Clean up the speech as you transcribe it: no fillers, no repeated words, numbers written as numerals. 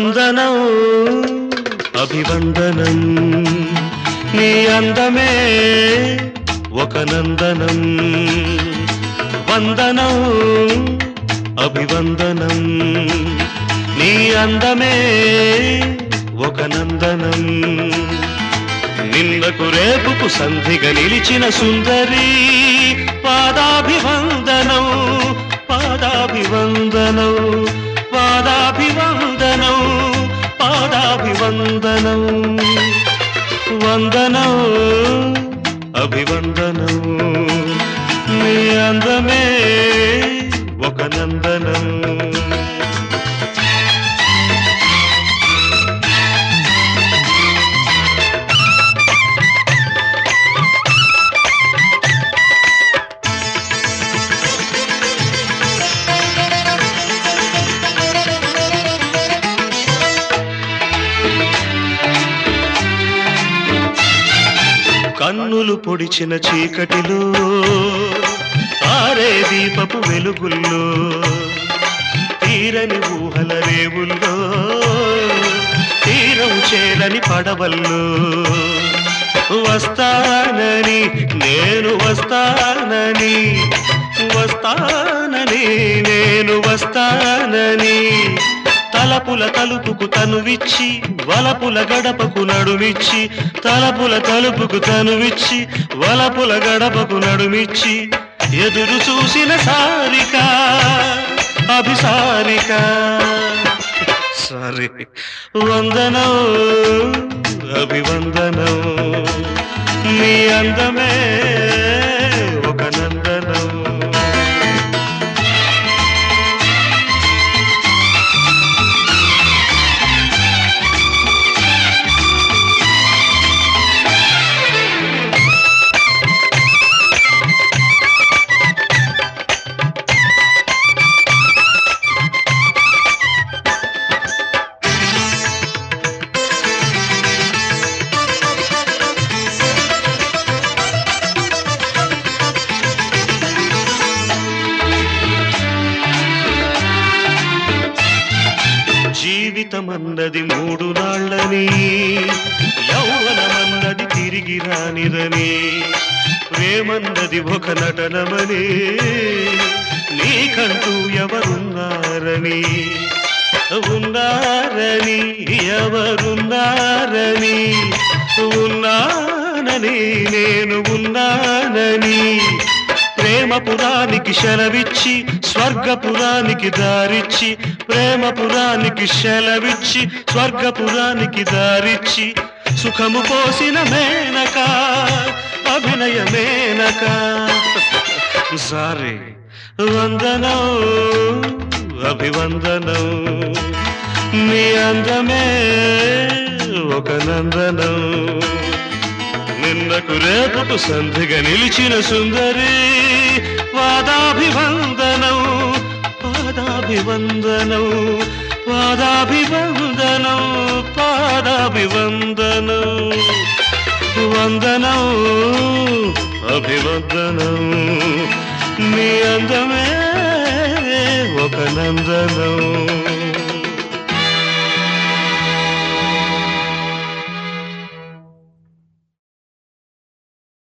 వందనం అభివందనం నీ అందమే ఒక నందనం వందనం అభివందనం నీ అందమే ఒక నందనం నిన్నకు రేపుకు సంధిగా నిలిచిన సుందరి పాదాభివందనం పాదాభివందనం పాదాభివందనం పాదాభివందనం వందనం అభివందనం నీ అందమే ఒక నందనం కన్నులు పొడిచిన చీకటిలో తారే దీపపు వెలుగుల్లో తీరని ఊహల రేవుల్లో తీరం చేరని పడవల్లో వస్తానని నేను వస్తానని వస్తానని నేను వస్తానని తలపుల తలుపుకు తనువిచ్చి వలపుల గడపకు నడుమిచ్చి తలపుల తలుపుకు తనువిచ్చి వలపుల గడపకు నడుమిచ్చి ఎదురు చూసిన సారిక అభిసారిక సారీ వందనం అభివందనం నీ అందమే ఒక నందనం జీవితమన్నది మూడు నాళ్ళని యౌవనమన్నది తిరిగి రానిదని ప్రేమన్నది ఒక నటనమని నీకంటూ ఎవరున్నారని ఉన్నారని ఎవరున్నారని ఉన్నానని నేను ఉన్నానని ప్రేమపురానికి శలవిచ్చి స్వర్గపురానికి దారిచ్చి ప్రేమపురానికి శలవిచ్చి స్వర్గపురానికి దారిచ్చి సుఖము పోసిన మేనక అభినయ మేనక సారీ వందనం అభివందనం నీ అందమే ఒక నందనం నిన్నకు రేపుకు సంధిగా నిలిచిన సుందరి పాదాభివందనం పాదాభివందనం పాదాభివందనం పాదాభివందనం వందనం అభివందనం నీ అందమే ఒక నందనం